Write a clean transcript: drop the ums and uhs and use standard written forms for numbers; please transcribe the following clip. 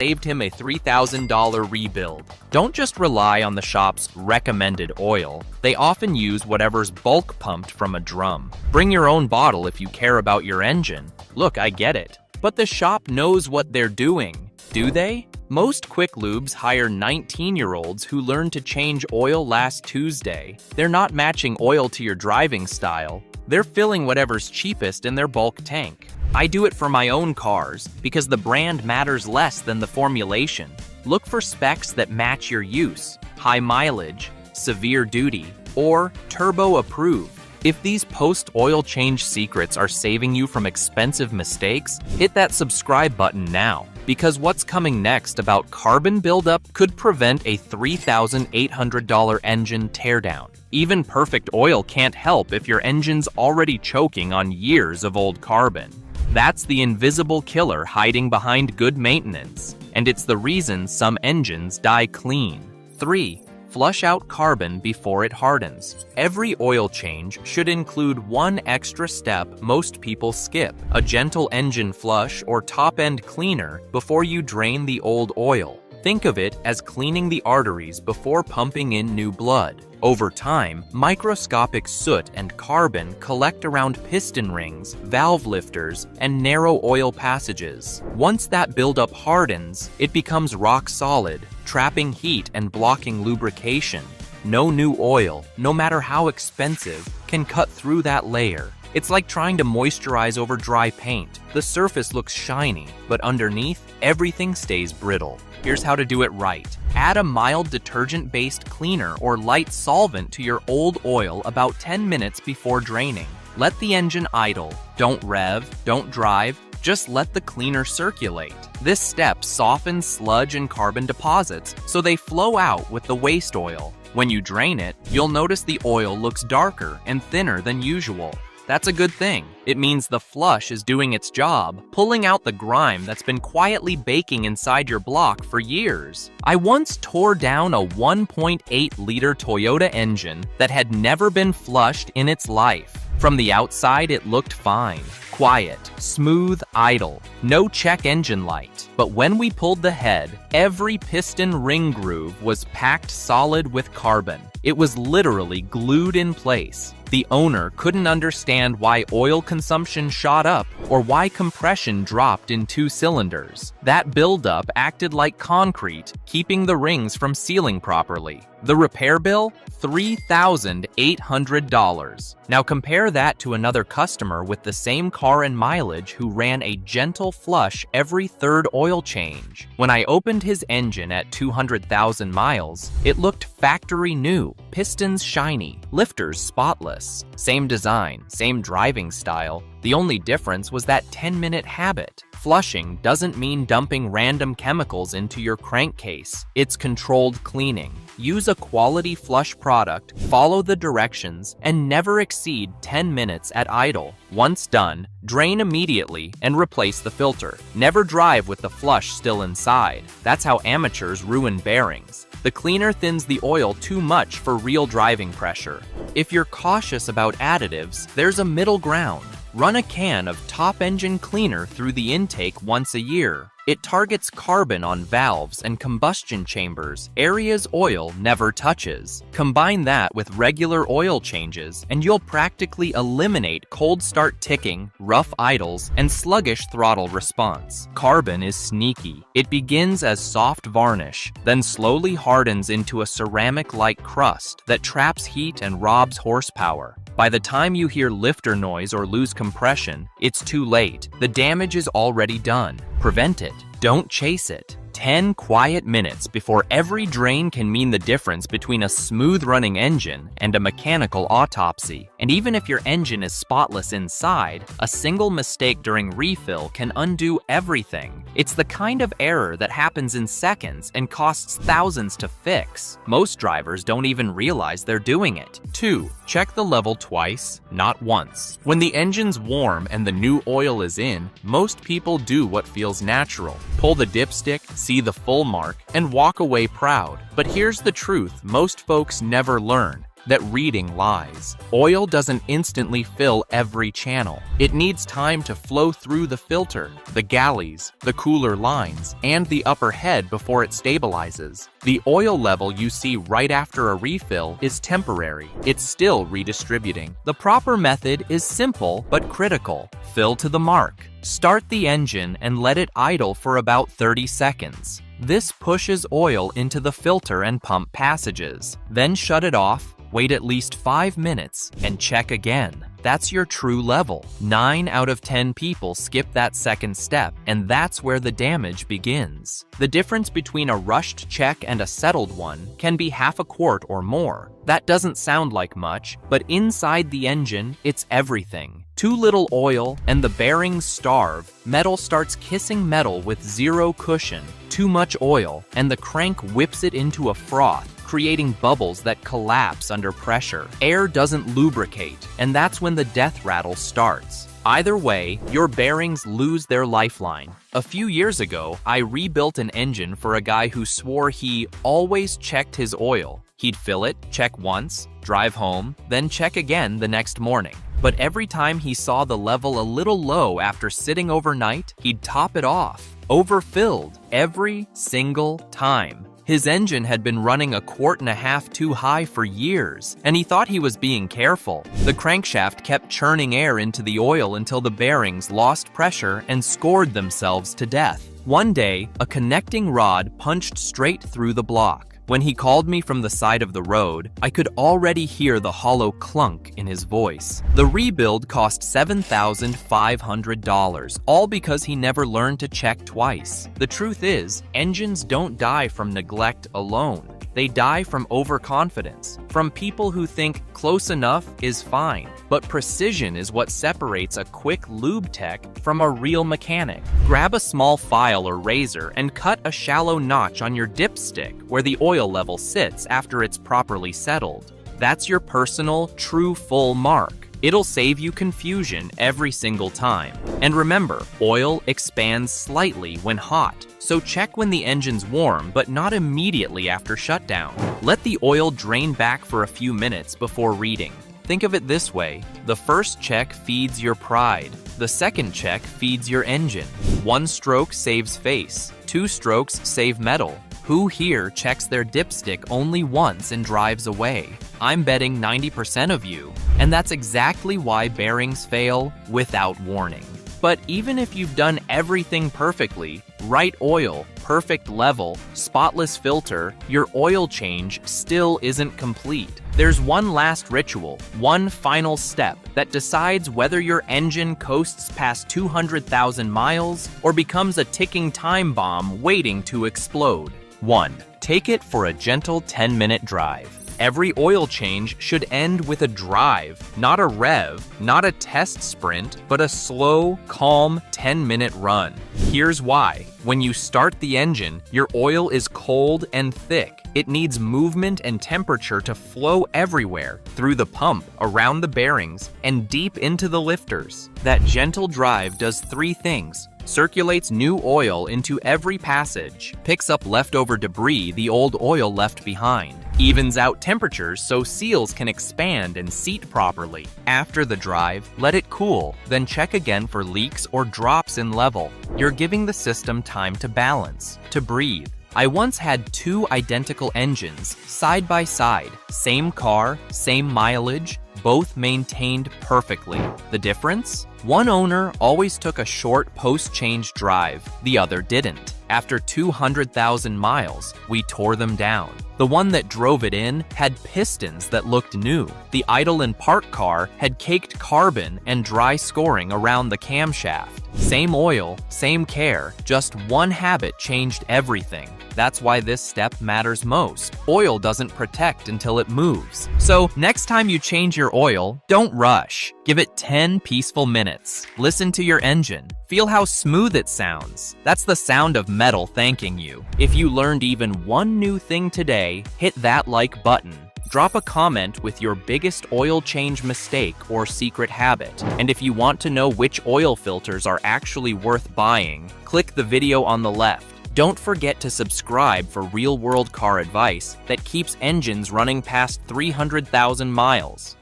saved him a $3,000 rebuild. Don't just rely on the shop's recommended oil. They often use whatever's bulk pumped from a drum. Bring your own bottle if you care about your engine. Look, I get it. But the shop knows what they're doing. Do they? Most Quick Lubes hire 19-year-olds who learned to change oil last Tuesday. They're not matching oil to your driving style. They're filling whatever's cheapest in their bulk tank. I do it for my own cars because the brand matters less than the formulation. Look for specs that match your use: high mileage, severe duty, or turbo approved. If these post-oil change secrets are saving you from expensive mistakes, hit that subscribe button now, because what's coming next about carbon buildup could prevent a $3,800 engine teardown. Even perfect oil can't help if your engine's already choking on years of old carbon. That's the invisible killer hiding behind good maintenance, and it's the reason some engines die clean. 3. Flush out carbon before it hardens. Every oil change should include one extra step most people skip: a gentle engine flush or top-end cleaner before you drain the old oil. Think of it as cleaning the arteries before pumping in new blood. Over time, microscopic soot and carbon collect around piston rings, valve lifters, and narrow oil passages. Once that buildup hardens, it becomes rock solid, trapping heat and blocking lubrication. No new oil, no matter how expensive, can cut through that layer. It's like trying to moisturize over dry paint. The surface looks shiny, but underneath, everything stays brittle. Here's how to do it right. Add a mild detergent-based cleaner or light solvent to your old oil about 10 minutes before draining. Let the engine idle. Don't rev, don't drive, just let the cleaner circulate. This step softens sludge and carbon deposits so they flow out with the waste oil. When you drain it, you'll notice the oil looks darker and thinner than usual. That's a good thing. It means the flush is doing its job, pulling out the grime that's been quietly baking inside your block for years. I once tore down a 1.8-liter Toyota engine that had never been flushed in its life. From the outside, it looked fine. Quiet, smooth, idle, no check engine light. But when we pulled the head, every piston ring groove was packed solid with carbon. It was literally glued in place. The owner couldn't understand why oil consumption shot up or why compression dropped in 2 cylinders. That buildup acted like concrete, keeping the rings from sealing properly. The repair bill? $3,800. Now compare that to another customer with the same car and mileage who ran a gentle flush every 3rd oil change. When I opened his engine at 200,000 miles, it looked factory new, pistons shiny, lifters spotless. Same design, same driving style. The only difference was that 10-minute habit. Flushing doesn't mean dumping random chemicals into your crankcase. It's controlled cleaning. Use a quality flush product, follow the directions, and never exceed 10 minutes at idle. Once done, drain immediately and replace the filter. Never drive with the flush still inside. That's how amateurs ruin bearings. The cleaner thins the oil too much for real driving pressure. If you're cautious about additives, there's a middle ground. Run a can of top engine cleaner through the intake once a year. It targets carbon on valves and combustion chambers, areas oil never touches. Combine that with regular oil changes, and you'll practically eliminate cold start ticking, rough idles, and sluggish throttle response. Carbon is sneaky. It begins as soft varnish, then slowly hardens into a ceramic-like crust that traps heat and robs horsepower. By the time you hear lifter noise or lose compression, it's too late. The damage is already done. Prevent it. Don't chase it. 10 quiet minutes before every drain can mean the difference between a smooth-running engine and a mechanical autopsy. And even if your engine is spotless inside, a single mistake during refill can undo everything. It's the kind of error that happens in seconds and costs thousands to fix. Most drivers don't even realize they're doing it. 2. Check the level twice, not once. When the engine's warm and the new oil is in, most people do what feels natural. Pull the dipstick, see the full mark, and walk away proud. But here's the truth most folks never learn. that reading lies. Oil doesn't instantly fill every channel. It needs time to flow through the filter, the galleys, the cooler lines, and the upper head before it stabilizes. The oil level you see right after a refill is temporary. It's still redistributing. The proper method is simple but critical. Fill to the mark. Start the engine and let it idle for about 30 seconds. This pushes oil into the filter and pump passages. Then shut it off, wait at least 5 minutes, and check again. That's your true level. 9 out of 10 people skip that second step, and that's where the damage begins. The difference between a rushed check and a settled one can be half a quart or more. That doesn't sound like much, but inside the engine, it's everything. Too little oil and the bearings starve. Metal starts kissing metal with zero cushion. Too much oil and the crank whips it into a froth, creating bubbles that collapse under pressure. Air doesn't lubricate, and that's when the death rattle starts. Either way, your bearings lose their lifeline. A few years ago, I rebuilt an engine for a guy who swore he always checked his oil. He'd fill it, check once, drive home, then check again the next morning. But every time he saw the level a little low after sitting overnight, he'd top it off. Overfilled every single time. His engine had been running a quart and a half too high for years, and he thought he was being careful. The crankshaft kept churning air into the oil until the bearings lost pressure and scored themselves to death. One day, a connecting rod punched straight through the block. When he called me from the side of the road, I could already hear the hollow clunk in his voice. The rebuild cost $7,500, all because he never learned to check twice. The truth is, engines don't die from neglect alone. They die from overconfidence, from people who think close enough is fine. But precision is what separates a quick lube tech from a real mechanic. Grab a small file or razor and cut a shallow notch on your dipstick where the oil level sits after it's properly settled. That's your personal, true full mark. It'll save you confusion every single time. And remember, oil expands slightly when hot, so check when the engine's warm, but not immediately after shutdown. Let the oil drain back for a few minutes before reading. Think of it this way: the first check feeds your pride. The second check feeds your engine. 1 stroke saves face. 2 strokes save metal. Who here checks their dipstick only once and drives away? I'm betting 90% of you. And that's exactly why bearings fail without warning. But even if you've done everything perfectly, right oil, perfect level, spotless filter, your oil change still isn't complete. There's one last ritual, one final step that decides whether your engine coasts past 200,000 miles or becomes a ticking time bomb waiting to explode. 1. Take it for a gentle 10-minute drive. Every oil change should end with a drive, not a rev, not a test sprint, but a slow, calm 10-minute run. Here's why. When you start the engine, your oil is cold and thick. It needs movement and temperature to flow everywhere, through the pump, around the bearings, and deep into the lifters. That gentle drive does 3 things. Circulates new oil into every passage, picks up leftover debris the old oil left behind, evens out temperatures so seals can expand and seat properly. After the drive, let it cool, then check again for leaks or drops in level. You're giving the system time to balance, to breathe. I once had 2 identical engines, side by side, same car, same mileage, both maintained perfectly. The difference? One owner always took a short post-change drive, the other didn't. After 200,000 miles, we tore them down. The one that drove it in had pistons that looked new. The idle and park car had caked carbon and dry scoring around the camshaft. Same oil, same care, just one habit changed everything. That's why this step matters most. Oil doesn't protect until it moves. So next time you change your oil, don't rush. Give it 10 peaceful minutes. Listen to your engine. Feel how smooth it sounds. That's the sound of metal thanking you. If you learned even one new thing today, hit that like button. Drop a comment with your biggest oil change mistake or secret habit. And if you want to know which oil filters are actually worth buying, click the video on the left. Don't forget to subscribe for real-world car advice that keeps engines running past 300,000 miles.